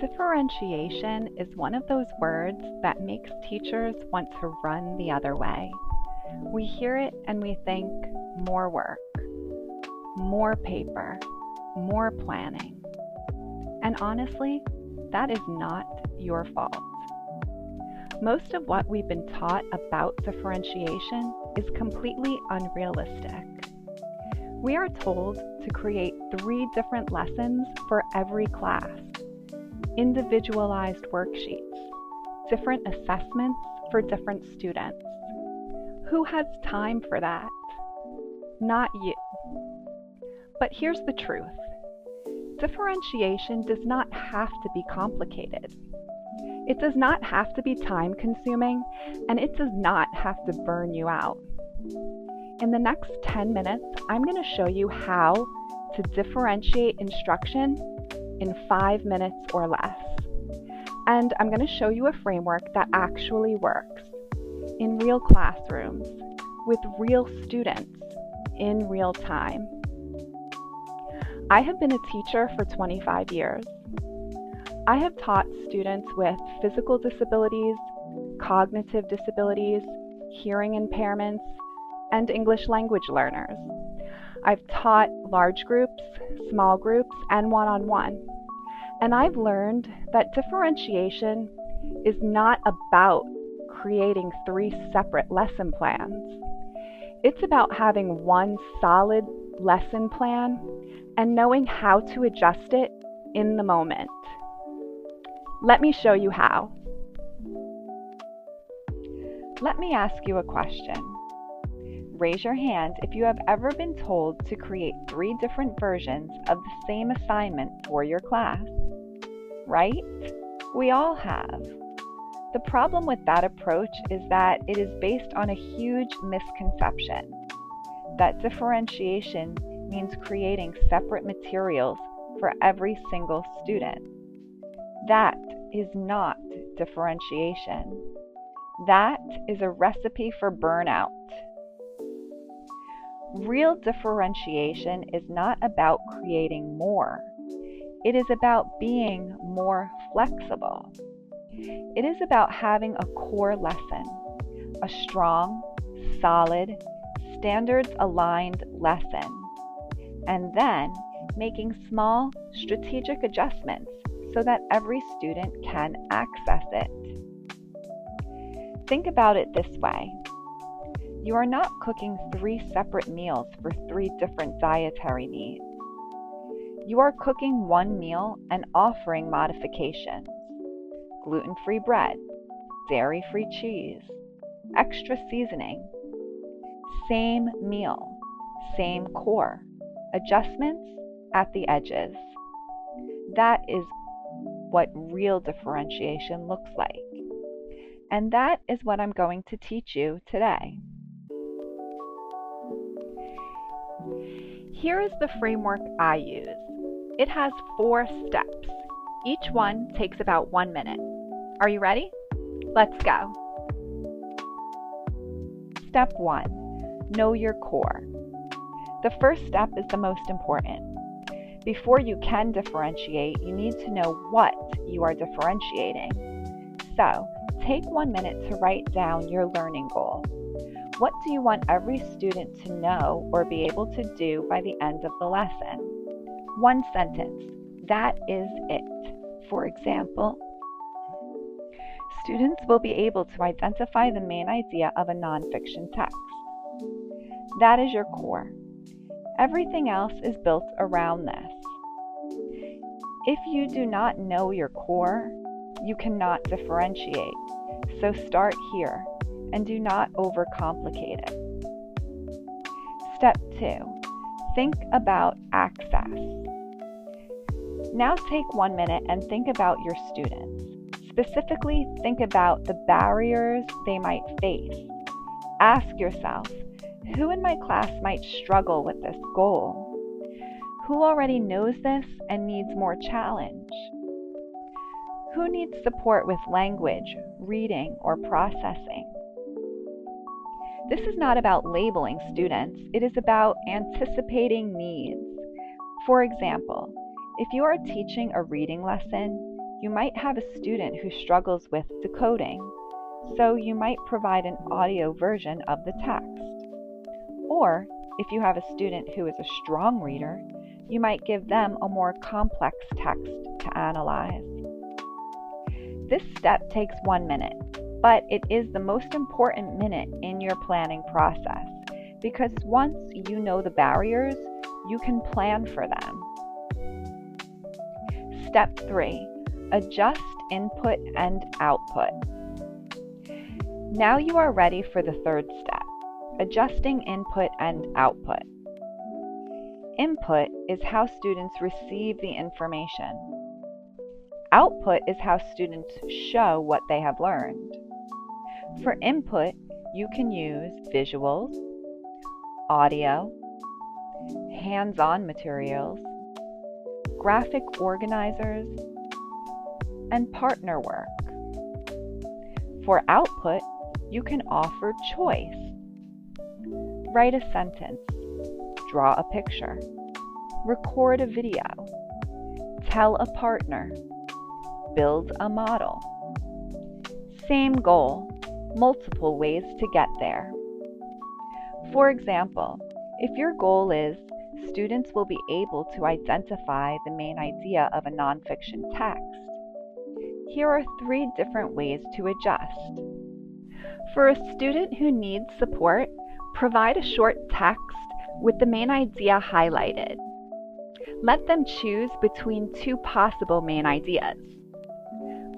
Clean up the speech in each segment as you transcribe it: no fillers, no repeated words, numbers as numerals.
Differentiation is one of those words that makes teachers want to run the other way. We hear it and we think more work, more paper, more planning. And honestly, that is not your fault. Most of what we've been taught about differentiation is completely unrealistic. We are told to create 3 different lessons for every class, individualized worksheets, different assessments for different students. Who has time for that? Not you. But here's the truth. Differentiation does not have to be complicated. It does not have to be time-consuming, and it does not have to burn you out. In the next 10 minutes, I'm going to show you how to differentiate instruction in 5 minutes or less. And I'm going to show you a framework that actually works in real classrooms with real students in real time. I have been a teacher for 25 years. I have taught students with physical disabilities, cognitive disabilities, hearing impairments, and English language learners. I've taught large groups, small groups, and one-on-one. And I've learned that differentiation is not about creating 3 separate lesson plans. It's about having one solid lesson plan and knowing how to adjust it in the moment. Let me show you how. Let me ask you a question. Raise your hand if you have ever been told to create 3 different versions of the same assignment for your class. Right? We all have. The problem with that approach is that it is based on a huge misconception that differentiation means creating separate materials for every single student. That is not differentiation. That is a recipe for burnout. Real differentiation is not about creating more. It is about being more flexible. It is about having a core lesson, a strong, solid, standards-aligned lesson, and then making small, strategic adjustments so that every student can access it. Think about it this way. You are not cooking 3 separate meals for 3 different dietary needs. You are cooking one meal and offering modifications. Gluten-free bread, dairy-free cheese, extra seasoning. Same meal, same core. Adjustments at the edges. That is what real differentiation looks like. And that is what I'm going to teach you today. Here is the framework I use. It has 4 steps. Each one takes about 1 minute. Are you ready? Let's go. Step 1. Know your core. The first step is the most important. Before you can differentiate, you need to know what you are differentiating. So, take 1 minute to write down your learning goal. What do you want every student to know or be able to do by the end of the lesson? 1 sentence. That is it. For example, students will be able to identify the main idea of a nonfiction text. That is your core. Everything else is built around this. If you do not know your core, you cannot differentiate. So start here and do not overcomplicate it. Step 2. Think about access. Now take 1 minute and think about your students. Specifically, think about the barriers they might face. Ask yourself, who in my class might struggle with this goal? Who already knows this and needs more challenge? Who needs support with language, reading, or processing? This is not about labeling students. It is about anticipating needs. For example, if you are teaching a reading lesson, You might have a student who struggles with decoding, so you might provide an audio version of the text. Or, if you have a student who is a strong reader, you might give them a more complex text to analyze. This step takes 1 minute, but it is the most important minute in your planning process because once you know the barriers, you can plan for them. Step 3. Adjust input and output. Now you are ready for the third step, adjusting input and output. Input is how students receive the information. Output is how students show what they have learned. For input, you can use visuals, audio, hands-on materials, graphic organizers, and partner work. For output, you can offer choice. Write a sentence, draw a picture, record a video, tell a partner, build a model. Same goal, multiple ways to get there. For example, if your goal is students will be able to identify the main idea of a nonfiction text, here are 3 different ways to adjust. For a student who needs support, provide a short text with the main idea highlighted. Let them choose between 2 possible main ideas.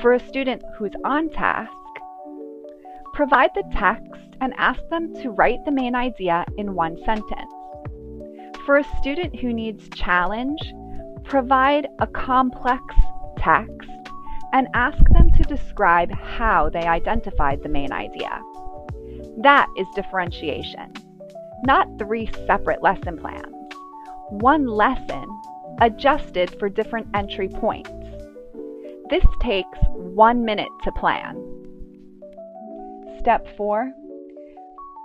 For a student who's on task, provide the text and ask them to write the main idea in 1 sentence. For a student who needs challenge, provide a complex text and ask them to describe how they identified the main idea. That is differentiation, not 3 separate lesson plans. 1 lesson adjusted for different entry points. This takes 1 minute to plan. Step 4.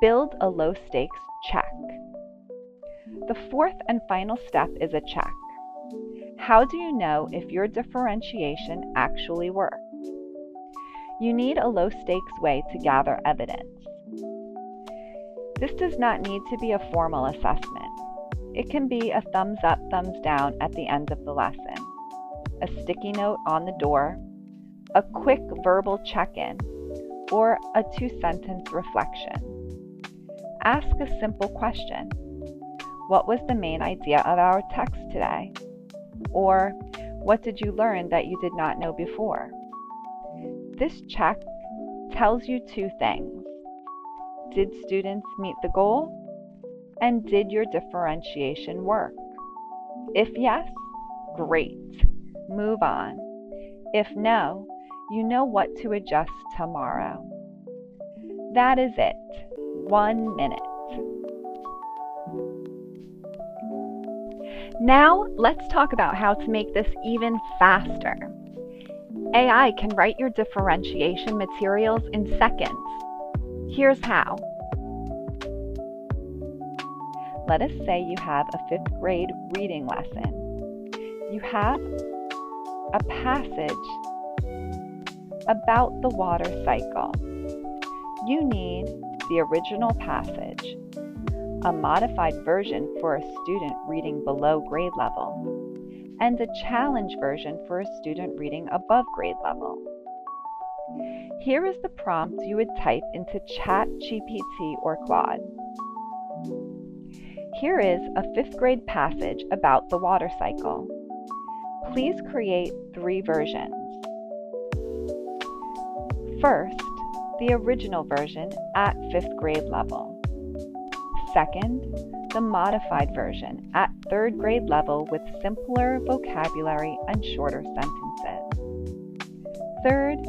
Build a low-stakes check. The 4th and final step is a check. How do you know if your differentiation actually works? You need a low-stakes way to gather evidence. This does not need to be a formal assessment. It can be a thumbs up, thumbs down at the end of the lesson, a sticky note on the door, a quick verbal check-in, or a 2-sentence reflection. Ask a simple question. What was the main idea of our text today? Or, what did you learn that you did not know before? This check tells you 2 things. Did students meet the goal? And did your differentiation work? If yes, great. Move on. If no, you know what to adjust tomorrow. That is it. 1 minute. Now, let's talk about how to make this even faster. AI can write your differentiation materials in seconds. Here's how. Let us say you have a 5th grade reading lesson. You have a passage about the water cycle. You need the original passage, a modified version for a student reading below grade level, and a challenge version for a student reading above grade level. Here is the prompt you would type into ChatGPT or Claude. Here is a 5th grade passage about the water cycle. Please create 3 versions. First, the original version at 5th grade level. Second, the modified version at 3rd grade level with simpler vocabulary and shorter sentences. Third,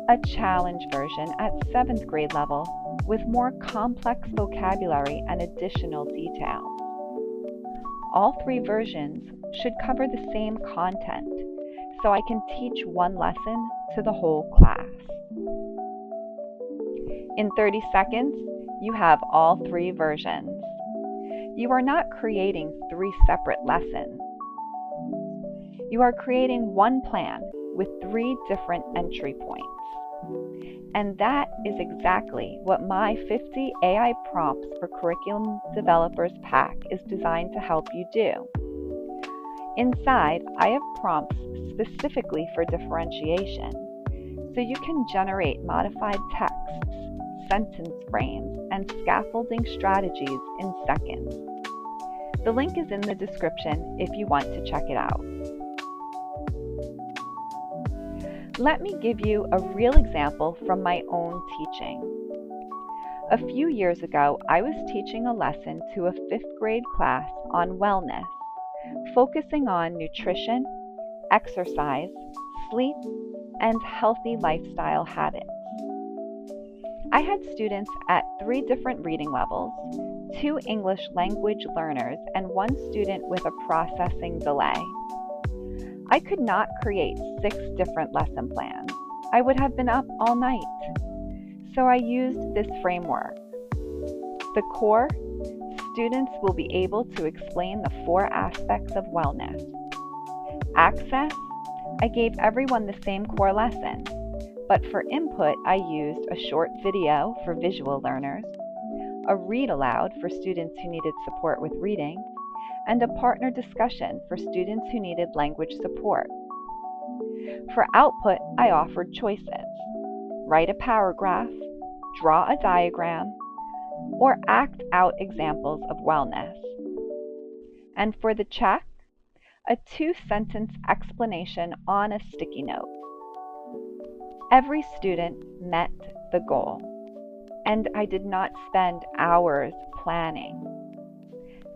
a challenge version at 7th grade level with more complex vocabulary and additional details. All 3 versions should cover the same content, so I can teach 1 lesson to the whole class. In 30 seconds, you have all 3 versions. You are not creating 3 separate lessons. You are creating 1 plan with 3 different entry points. And that is exactly what my 50 AI Prompts for Curriculum Developers pack is designed to help you do. Inside, I have prompts specifically for differentiation, so you can generate modified texts, sentence frames, and scaffolding strategies in seconds. The link is in the description if you want to check it out. Let me give you a real example from my own teaching. A few years ago, I was teaching a lesson to a 5th grade class on wellness, focusing on nutrition, exercise, sleep, and healthy lifestyle habits. I had students at 3 different reading levels, 2 English language learners, and 1 student with a processing delay. I could not create 6 different lesson plans. I would have been up all night. So I used this framework. The core, students will be able to explain the 4 aspects of wellness. Access, I gave everyone the same core lesson, but for input I used a short video for visual learners, a read aloud for students who needed support with reading, and a partner discussion for students who needed language support. For output, I offered choices. Write a paragraph, draw a diagram, or act out examples of wellness. And for the check, a 2-sentence explanation on a sticky note. Every student met the goal, and I did not spend hours planning.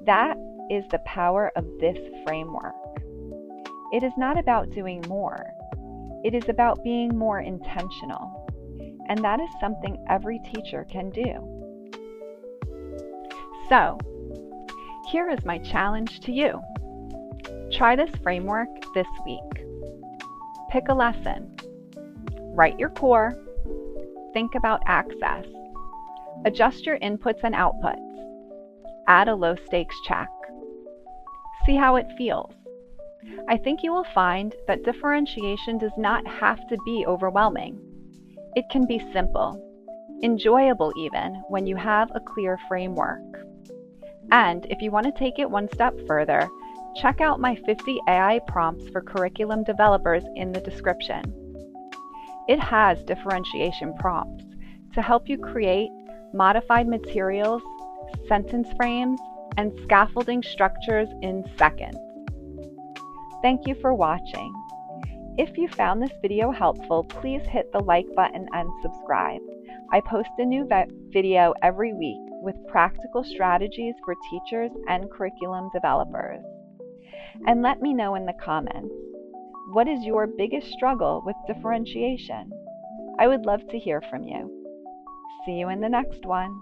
That is the power of this framework. It is not about doing more. It is about being more intentional. And that is something every teacher can do. So, here is my challenge to you. Try this framework this week. Pick a lesson. Write your core. Think about access. Adjust your inputs and outputs. Add a low-stakes check. See how it feels. I think you will find that differentiation does not have to be overwhelming. It can be simple, enjoyable even, when you have a clear framework. And if you want to take it one step further, check out my 50 AI Prompts for Curriculum Developers in the description. It has differentiation prompts to help you create modified materials, sentence frames, and scaffolding structures in seconds. Thank you for watching. If you found this video helpful, please hit the like button and subscribe. I post a new video every week with practical strategies for teachers and curriculum developers. And let me know in the comments, what is your biggest struggle with differentiation? I would love to hear from you. See you in the next one.